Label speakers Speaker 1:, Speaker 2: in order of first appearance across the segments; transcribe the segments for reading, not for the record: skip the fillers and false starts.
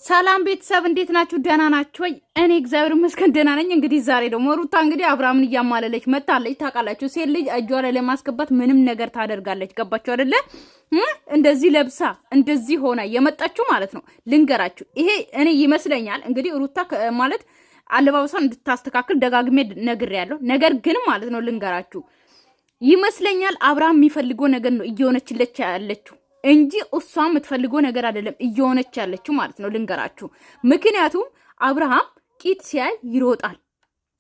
Speaker 1: ሰላም ቤተሰብ እንዴት ናችሁ? ደህና ናችሁ ወይ? እኔ እግዚአብሔር ይመስገን ደህና ነኝ። እንግዲህ ዛሬ ደግሞ ሩታ እንግዲህ አብርሃምን እያማለለች መጣለች። ታውቃላችሁ ሴት ልጅ እጇ ላይ ለማስገባት ምንም ነገር ታደርጋለች። ገባችሁ አይደለ? እንደዚህ ለብሳ እንደዚህ ሆና የመጣችሁ ማለት ነው። ልንገራችሁ፣ ይሄ እኔ ይመስለኛል እንግዲህ ሩታ ማለት አለባበሷን እንድታስተካክል ደጋግሜ ነግሬያለሁ። ነገር ግን ማለት ነው ልንገራችሁ፣ ይመስለኛል አብርሃም የሚፈልገው ነገር ነው እየሆነችለች ያለችው እንጂ እሷ የምትፈልገው ነገር አይደለም እየሆነች ያለችው ማለት ነው። ልንገራችሁ፣ ምክንያቱም አብርሃም ቂጥ ሲያይ ይሮጣል።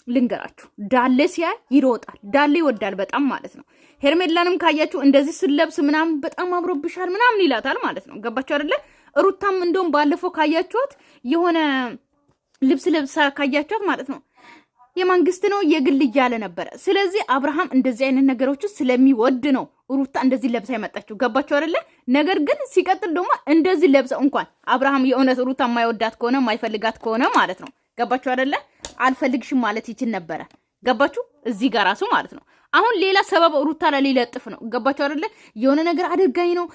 Speaker 1: ልንገራችሁ፣ ዳሌ ሲያይ ይሮጣል። ዳሌ ይወዳል በጣም ማለት ነው። ሄርሜላንም ካያችሁ እንደዚህ ስለብስ ምናምን በጣም አምሮብሻል ምናምን ይላታል ማለት ነው። ገባችሁ አይደለ? ሩታም እንደውም ባለፈው ካያችኋት የሆነ ልብስ ለብሳ ካያችኋት ማለት ነው የመንግስት ነው የግል እያለ ነበረ። ስለዚህ አብርሃም እንደዚህ አይነት ነገሮች ስለሚወድ ነው ሩታ እንደዚህ ለብሳ የመጣችው። ገባችሁ አይደለ? ነገር ግን ሲቀጥል ደግሞ እንደዚህ ለብሳ እንኳን አብርሃም የእውነት ሩታ የማይወዳት ከሆነ የማይፈልጋት ከሆነ ማለት ነው ገባችሁ አይደለ? አልፈልግሽም ማለት ይችል ነበረ። ገባችሁ? እዚህ ጋር ራሱ ማለት ነው አሁን ሌላ ሰበብ ሩታ ላይ ሊለጥፍ ነው። ገባችሁ አይደለ? የሆነ ነገር አድርጋኝ ነው፣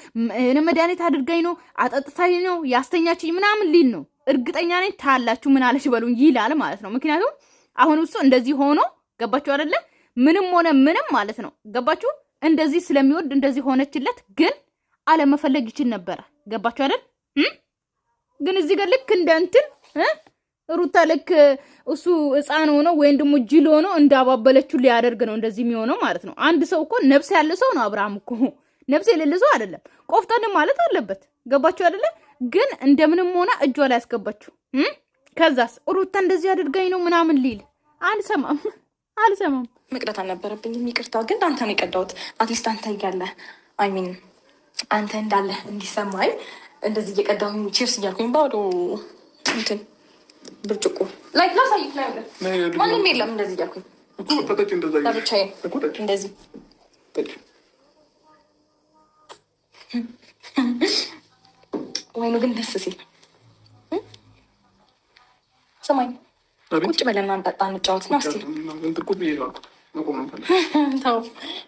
Speaker 1: መድኃኒት አድርጋኝ ነው፣ አጠጥታኝ ነው፣ ያስተኛችኝ ምናምን ሊል ነው። እርግጠኛ ነኝ ታላችሁ ምን አለሽ በሉኝ ይላል ማለት ነው። ምክንያቱም አሁን እሱ እንደዚህ ሆኖ ገባችሁ አይደለ? ምንም ሆነ ምንም ማለት ነው ገባችሁ? እንደዚህ ስለሚወድ እንደዚህ ሆነችለት፣ ግን አለመፈለግ ይችል ነበረ። ገባችሁ አይደል? ግን እዚህ ጋር ልክ እንደ እንትን ሩታ ልክ እሱ ሕፃን ሆኖ ወይም ደግሞ ጅል ሆኖ እንዳባበለችው ሊያደርግ ነው እንደዚህ የሚሆነው ማለት ነው። አንድ ሰው እኮ ነፍስ ያለ ሰው ነው አብርሃም እኮ ነፍስ የሌለ ሰው አይደለም። ቆፍጠን ማለት አለበት። ገባችሁ አይደለ? ግን እንደምንም ሆና እጇ ላይ ያስገባችሁ። ከዛስ ሩታ እንደዚህ አድርጋኝ ነው ምናምን ሊል አልሰማም።
Speaker 2: መቅዳት አልነበረብኝም። ይቅርታ። ግን አንተ ነው የቀዳሁት። አትሊስት አንተ እያለ አይሚን አንተ እንዳለ እንዲሰማኝ እንደዚህ እየቀዳሁኝ ቺርስ እያልኩኝ ባዶ እንትን ብርጭቆ ላይክ ላሳይት ላይ ማንም የለም እንደዚህ እያልኩኝ ለብቻዬ እንደዚህ ወይኑ ግን ደስ ሲል ሰማኝ። ቁጭ በለና እንጠጣ እንጫወት ነው። እስኪ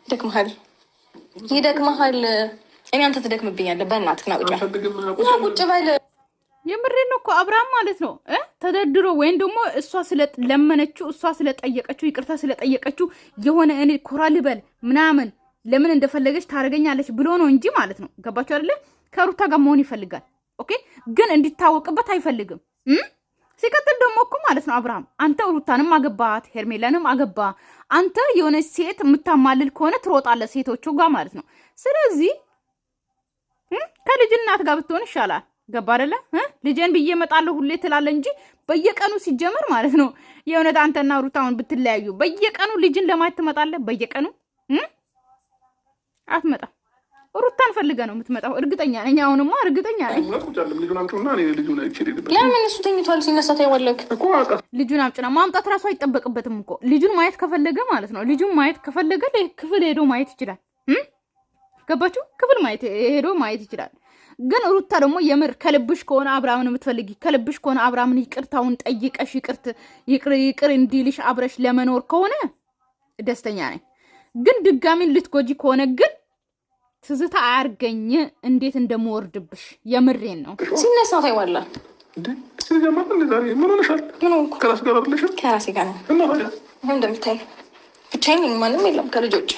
Speaker 2: ይደክመሃል፣ ይደክመሃል። እኔ አንተ ትደክምብኛለህ። በእናትህ ና ቁጭ በል።
Speaker 1: የምሬን ነው እኮ አብርሃም ማለት ነው ተደርድሮ ወይም ደግሞ እሷ ስለለመነችው እሷ ስለጠየቀችው ይቅርታ ስለጠየቀችው የሆነ እኔ ኮራ ልበል ምናምን ለምን እንደፈለገች ታደርገኛለች ብሎ ነው እንጂ ማለት ነው። ገባችሁ አይደለ? ከሩታ ጋር መሆን ይፈልጋል። ኦኬ፣ ግን እንዲታወቅበት አይፈልግም። ሲቀጥል ደግሞ እኮ ማለት ነው አብርሃም አንተ ሩታንም አገባት ሄርሜላንም አገባ። አንተ የሆነ ሴት የምታማልል ከሆነ ትሮጣለህ ሴቶቹ ጋር ማለት ነው። ስለዚህ ከልጅ እናት ጋር ብትሆን ይሻላል። ገባ አይደለ? ልጄን ብዬ እመጣለሁ ሁሌ ትላለህ እንጂ በየቀኑ ሲጀመር ማለት ነው የእውነት አንተና ሩታውን ብትለያዩ በየቀኑ ልጅን ለማየት ትመጣለህ? በየቀኑ አትመጣም። ሩታን ፈልገ ነው የምትመጣው። እርግጠኛ ነኝ። አሁንማ እርግጠኛ ነኝ።
Speaker 2: ለምን እሱ ተኝቷል ሲነሳ ታይዋለህ እኮ።
Speaker 1: ልጁን አምጭና ማምጣት ራሱ አይጠበቅበትም እኮ። ልጁን ማየት ከፈለገ ማለት ነው ልጁን ማየት ከፈለገ ክፍል ሄዶ ማየት ይችላል። ገባችሁ? ክፍል ሄዶ ማየት ይችላል። ግን ሩታ ደግሞ የምር ከልብሽ ከሆነ አብርሃምን የምትፈልጊ ከልብሽ ከሆነ አብርሃምን ይቅርታውን ጠይቀሽ ይቅር እንዲልሽ አብረሽ ለመኖር ከሆነ ደስተኛ ነኝ። ግን ድጋሚን ልትጎጂ ከሆነ ግን ትዝታ አያርገኝ እንዴት እንደምወርድብሽ የምሬን ነው።
Speaker 2: ሲነሳ ታይዋለህ ከራሴ ጋር ነው እንደምታይ ብቻዬን ነኝ። ማንም የለም ከልጆች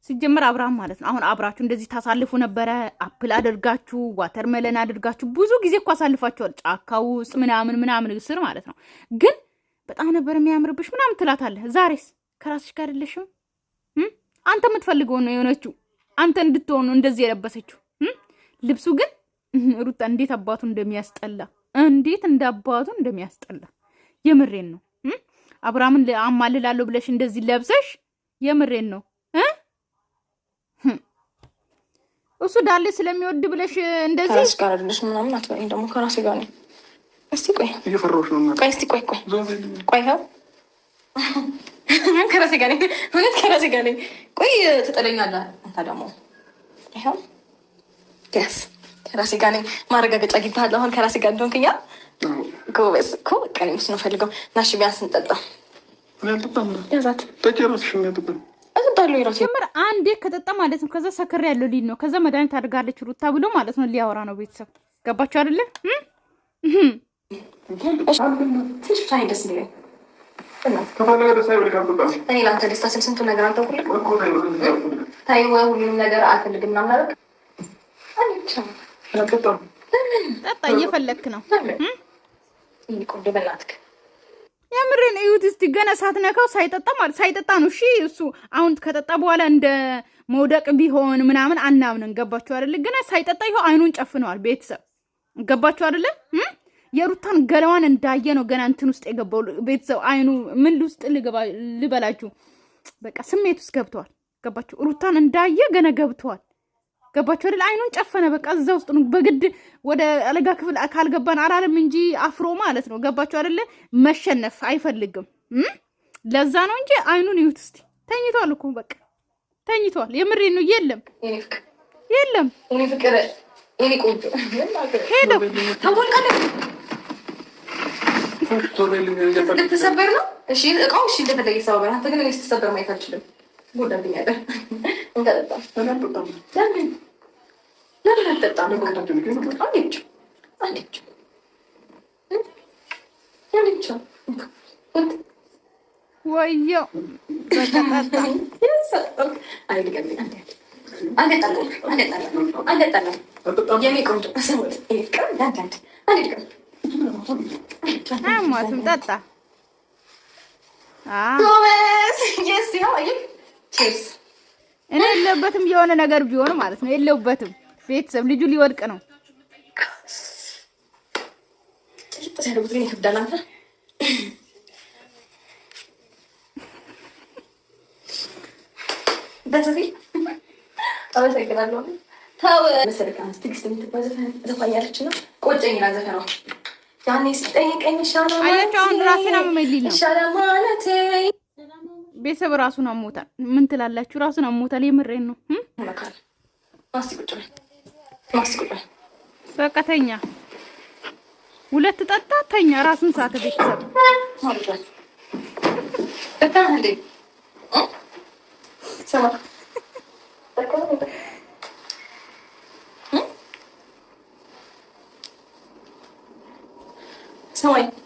Speaker 1: ሲጀመር አብርሃም ማለት ነው። አሁን አብራችሁ እንደዚህ ታሳልፉ ነበረ። አፕል አድርጋችሁ ዋተር መለን አድርጋችሁ ብዙ ጊዜ እኮ አሳልፋችኋል። ጫካ ውስጥ ምናምን ስር ማለት ነው። ግን በጣም ነበር የሚያምርብሽ ምናምን ትላታለህ። ዛሬስ ከራስሽ ጋር አይደለሽም። አንተ የምትፈልገው ነው የሆነችው አንተ እንድትሆኑ እንደዚህ የለበሰችው ልብሱ ግን ሩታ እንዴት አባቱ እንደሚያስጠላ እንዴት እንዳባቱ እንደሚያስጠላ የምሬን ነው። አብርሃምን አማልላለሁ ብለሽ እንደዚህ ለብሰሽ የምሬን ነው። እሱ ዳሌ ስለሚወድ ብለሽ እንደዚህ
Speaker 2: ከራስ ጋር አይደለሽ ምናምን አትበይኝ። ደግሞ ከራሴ ጋር ነኝ። እስቲ ቆይ እየፈራሁሽ ነው። ቆይ እስቲ ቆይ ከራሴ ጋር ነኝ። እውነት ከራሴ ጋር ነኝ። ቆይ ትጠለኛለህ አንተ ደግሞ ይኸው ያስ ከራሴ ጋር ነኝ። ማረጋገጫ አግኝተሃል አሁን ከራሴ ጋር እንደሆንክኛ። ጎበዝ እኮ በቃ እኔ እሱን ነው ፈልገው። ናሽ ቢያንስ እንጠጣ። ያዛት
Speaker 3: ተጨረስሽ ነው
Speaker 2: እጠጣለሁ ይራሴ
Speaker 1: ጀመር አንዴ ከጠጣ ማለት ነው። ከዛ ሰከር ያለው ሊል ነው። ከዛ መድኃኒት አድርጋለች ሩታ ብሎ ማለት ነው ሊያወራ ነው ቤተሰብ። ገባችሁ አይደለ?
Speaker 2: ትንሽ ብቻ ደስ ይለኝ። እኔ ለአንተ ደስታ ስል ስንቱን ነገር አልተውኩልም። ታይ ሁሉንም ነገር አልፈልግም ምናምን አደረግ።
Speaker 1: ጠጣ እየፈለክ ነው።
Speaker 2: ቆንጆ በእናትህ
Speaker 1: የምሬን እዩት እስቲ። ገና ሳትነካው ሳይጠጣ ማለት ሳይጠጣ ነው። እሺ እሱ አሁን ከጠጣ በኋላ እንደ መውደቅ ቢሆን ምናምን አናምንን። ገባችሁ አይደለ? ገና ሳይጠጣ ይኸው አይኑን ጨፍነዋል። ቤተሰብ ገባችሁ አይደለ? የሩታን ገለዋን እንዳየ ነው ገና እንትን ውስጥ የገባው ቤተሰብ። አይኑ ምን ውስጥ ልበላችሁ፣ በቃ ስሜት ውስጥ ገብተዋል። ገባችሁ? ሩታን እንዳየ ገና ገብተዋል። ገባችሁ አይደለ? አይኑን ጨፈነ። በቃ እዛ ውስጥ ነው። በግድ ወደ አልጋ ክፍል ካልገባን አላለም እንጂ አፍሮ ማለት ነው። ገባችሁ አይደለ? መሸነፍ አይፈልግም። ለዛ ነው እንጂ አይኑን ይዩት እስቲ። ተኝቷል እኮ በቃ ተኝቷል። የምሬ ነው። የለም የለም
Speaker 2: ልትሰበር ነው። እሺ እቃው እሺ እንደፈለገ ይሰባበር። አንተ ግን ስትሰበር ማየት አልችልም። ጎዳብኛለህ። ለምን አትጠጣም?
Speaker 1: ወየው አሟትም ጠጣ። እኔ የለበትም የሆነ ነገር ቢሆን ማለት ነው። የለውበትም ቤተሰብ ልጁ ሊወድቅ ነው። ቤተሰብ ራሱን አሞታል። ምን ትላላችሁ? ራሱን አሞታል። የምሬን ነው። በቃ ተኛ፣ ሁለት ጠጣ፣ ተኛ፣ ራሱን ሳተ። ቤተሰብ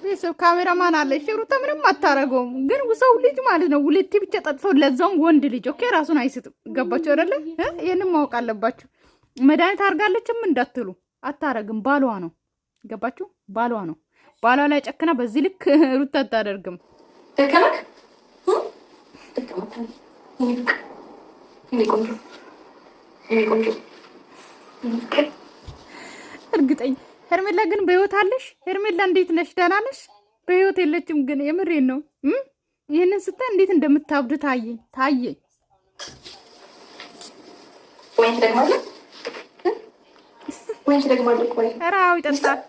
Speaker 1: ቤተሰብ ካሜራማን አለ። ሩታ ምንም አታረገውም፣ ግን ሰው ልጅ ማለት ነው ሁለቴ ብቻ ጠጥተው፣ ለዛውም ወንድ ልጅ ኦኬ፣ ራሱን አይስትም። ገባችሁ አይደለ? ይሄንን ማወቅ አለባችሁ። መድኃኒት አርጋለችም እንዳትሉ፣ አታረግም። ባሏ ነው። ገባችሁ? ባሏ ነው። ባሏ ላይ ጨክና በዚህ ልክ ሩታ አታደርግም። እርግጠኛ ሄርሜላ ግን በህይወት አለሽ? ሄርሜላ እንዴት ነሽ? ደህና ነሽ? በህይወት የለችም ግን የምሬን ነው። ይህንን ስታይ እንዴት እንደምታብድ ታየኝ። ኧረ አዎ ይጠጣል።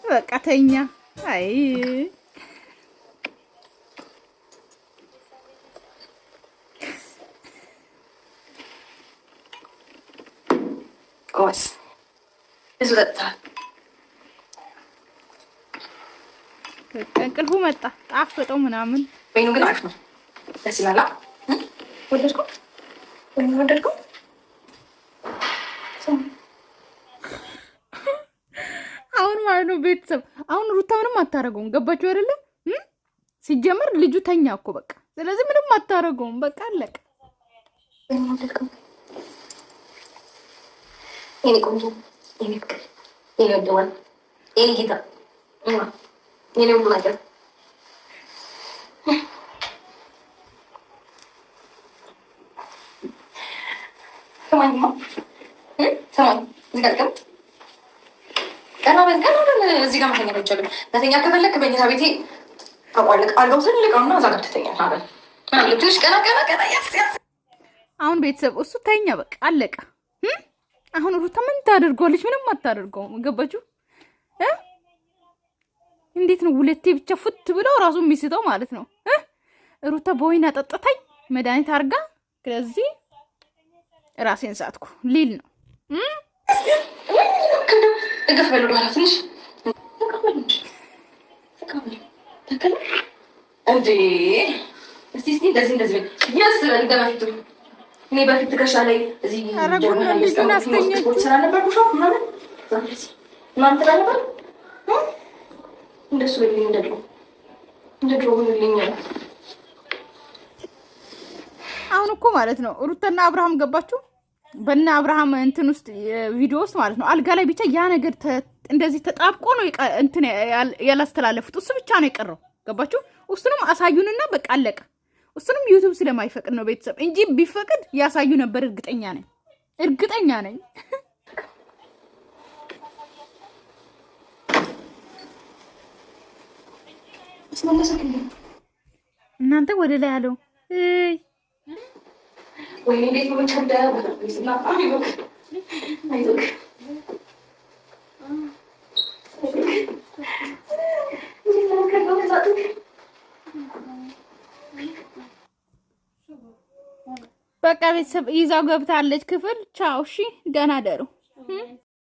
Speaker 1: በቃ ተኛ። አይ
Speaker 2: ጎስ ብዙ ጠጥተሃል።
Speaker 1: እንቅልፉ መጣ፣ ጣፈጠው ምናምን።
Speaker 2: ወይኑ ግን አሪፍ ነው፣ ደስ ይላል። ወደድከው? ወደድከው?
Speaker 1: አሁን ማለት ነው ቤተሰብ፣ አሁን ሩታ ምንም አታረገውም። ገባችሁ አይደለ? ሲጀመር ልጁ ተኛ እኮ በቃ። ስለዚህ ምንም አታረገውም። በቃ አለቀ።
Speaker 2: የኔ ቆንጆ፣ የኔ ፍቅር፣ የኔ ወደዋል፣ የኔ ጌታ፣ የኔ ሁሉ ነገር ሰማኝማ። ሰማኝ እዚህ ጋር ቀን ቀና በል እዚህ ጋር መተኛ አይቻልም። መተኛ ከፈለክ በእኝታ ቤቴ አቋልቅ አልጋው ትልቀውና እዛ ጋር ትተኛለህ። ትንሽ ቀና ያስ
Speaker 1: አሁን ቤተሰብ እሱ ተኛ በቃ አለቀ። አሁን ሩታ ምን ታደርገዋለች? ምንም አታደርገውም። ገባችሁ? እንዴት ነው ሁለቴ ብቻ ፉት ብለው ራሱ የሚስተው ማለት ነው። ሩታ በወይን አጠጥታኝ መድኃኒት አርጋ ስለዚህ ራሴን ሳትኩ ሊል ነው።
Speaker 2: እገፍ በሉ ማለት ትንሽ እንዴ እስቲ እንደዚህ ያስበል እንደማይቱ እኔ በፊት ትከሻ ላይ እዚህ ጀምራ ስራ ነበር። እንደሱ በልኝ እንደድሮ ሆኖልኛል።
Speaker 1: አሁን እኮ ማለት ነው ሩታና አብርሃም ገባችሁ በእነ አብርሃም እንትን ውስጥ ቪዲዮ ውስጥ ማለት ነው አልጋ ላይ ብቻ ያ ነገር እንደዚህ ተጣብቆ ነው እንትን ያላስተላለፉት። እሱ ብቻ ነው የቀረው ገባችሁ። እሱንም አሳዩንና በቃ አለቀ። እሱንም ዩቲዩብ ስለማይፈቅድ ነው ቤተሰብ እንጂ ቢፈቅድ ያሳዩ ነበር። እርግጠኛ ነኝ። እናንተ ወደ ላይ ያለው
Speaker 2: ወይ እንዴት ነው ቻንዳ እና አይዞክ
Speaker 1: በቃ ቤተሰብ ይዛው ገብታለች ክፍል። ቻው እሺ፣ ደህና ደሩ።